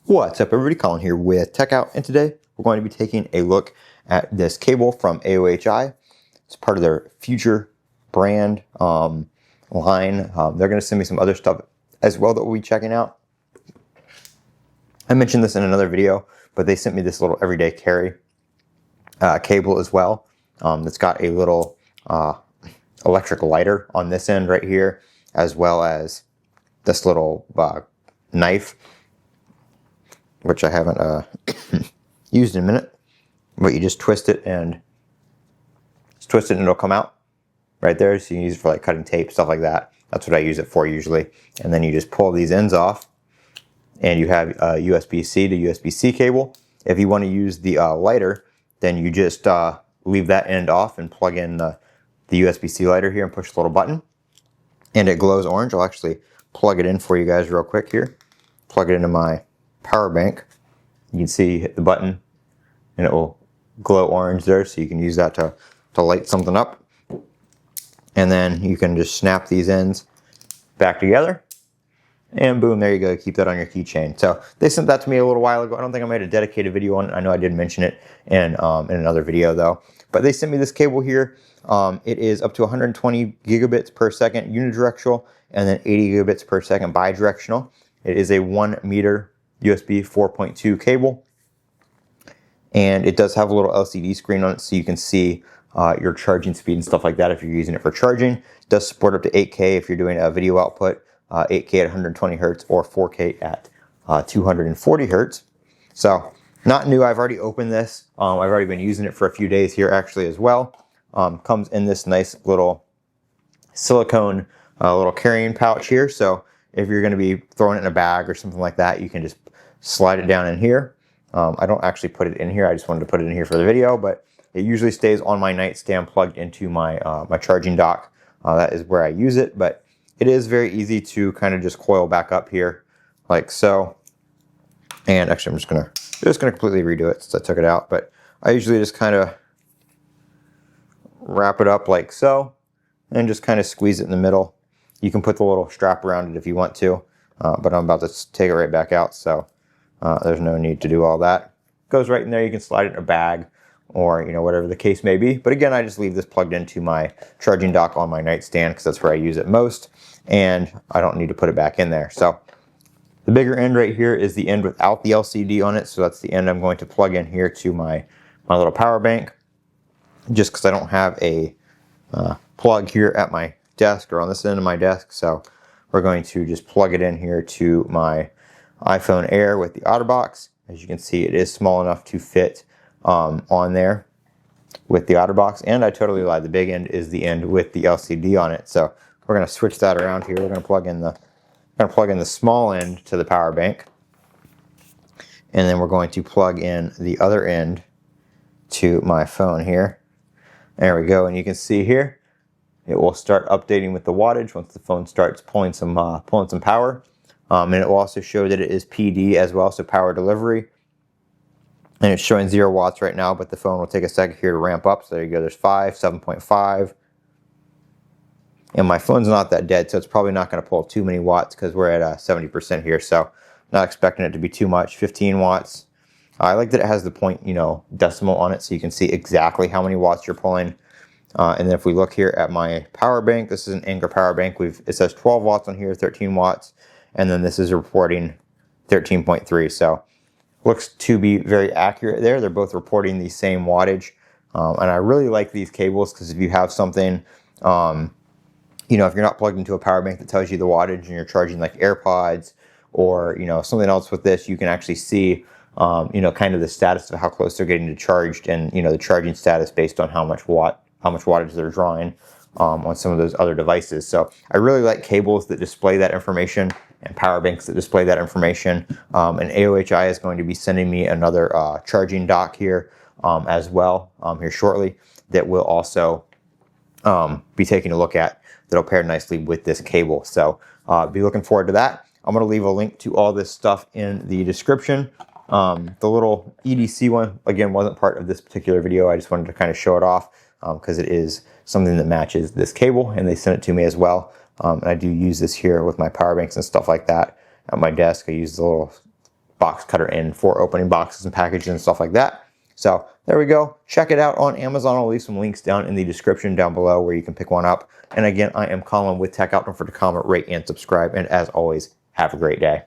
What's up everybody, Colin here with Techout, and today we're going to be taking a look at this cable from AOHI. It's part of their future brand line. They're going to send me some other stuff as well that we'll be checking out. I mentioned this in another video, but they sent me this little everyday carry cable as well. That's got a little electric lighter on this end right here, as well as this little knife, which I haven't used in a minute, but you just twist it and it'll come out right there. So you can use it for like cutting tape, stuff like that. That's what I use it for usually. And then you just pull these ends off and you have a USB-C to USB-C cable. If you want to use the lighter, then you just leave that end off and plug in the USB-C lighter here and push the little button and it glows orange. I'll actually plug it in for you guys real quick here. Plug it into my power bank. You can see, hit the button and it will glow orange there, so you can use that to light something up. And then you can just snap these ends back together and boom, there you go. Keep that on your keychain. So they sent that to me a little while ago. I don't think I made a dedicated video on it. I know I did mention it in another video though, but they sent me this cable here. It is up to 120 gigabits per second unidirectional and then 80 gigabits per second bidirectional. It is a 1 meter USB 4.2 cable, and it does have a little LCD screen on it, so you can see your charging speed and stuff like that if you're using it for charging. It does support up to 8K if you're doing a video output, 8K at 120 hertz or 4K at 240 hertz. So not new. I've already opened this. I've already been using it for a few days here actually as well. Comes in this nice little silicone little carrying pouch here, so if you're going to be throwing it in a bag or something like that, you can just slide it down in here. I don't actually put it in here. I just wanted to put it in here for the video, but it usually stays on my nightstand plugged into my my charging dock. That is where I use it, but it is very easy to kind of just coil back up here like so. And actually, I'm just gonna completely redo it since I took it out, but I usually just kind of wrap it up like so and just kind of squeeze it in the middle. You can put the little strap around it if you want to, but I'm about to take it right back out, so there's no need to do all that. It goes right in there. You can slide it in a bag or, you know, whatever the case may be. But again, I just leave this plugged into my charging dock on my nightstand because that's where I use it most, and I don't need to put it back in there. So the bigger end right here is the end without the LCD on it, so that's the end I'm going to plug in here to my little power bank, just because I don't have a plug here at my desk or on this end of my desk. So we're going to just plug it in here to my iPhone Air with the OtterBox. As you can see, it is small enough to fit on there with the OtterBox, and I totally lied. The big end is the end with the LCD on it. So we're going to switch that around here. We're going to plug in the small end to the power bank, and then we're going to plug in the other end to my phone here. There we go, and you can see here it will start updating with the wattage once the phone starts pulling some power, and it will also show that it is PD as well, so power delivery. And it's showing 0 watts right now, but the phone will take a second here to ramp up. So there you go. There's 5, 7.5, and my phone's not that dead, so it's probably not going to pull too many watts because we're at 70% here. So not expecting it to be too much. 15 watts. I like that it has the point, decimal on it, so you can see exactly how many watts you're pulling. And then if we look here at my power bank, this is an Anker power bank. It says 12 watts on here, 13 watts, and then this is reporting 13.3. So looks to be very accurate there. They're both reporting the same wattage, and I really like these cables because if you have something, if you're not plugged into a power bank that tells you the wattage and you're charging like AirPods or something else with this, you can actually see kind of the status of how close they're getting to charged, and the charging status based on how much wattage they're drawing on some of those other devices. So I really like cables that display that information and power banks that display that information. And AOHI is going to be sending me another charging dock here as well here shortly that we'll also be taking a look at, that'll pair nicely with this cable. So be looking forward to that. I'm going to leave a link to all this stuff in the description. The little EDC one, again, wasn't part of this particular video. I just wanted to kind of show it off because it is something that matches this cable, and they sent it to me as well. And I do use this here with my power banks and stuff like that at my desk. I use the little box cutter in for opening boxes and packages and stuff like that. So there we go. Check it out on Amazon. I'll leave some links down in the description down below where you can pick one up. And again, I am Colin with Techout. Don't forget to comment, rate, and subscribe. And as always, have a great day.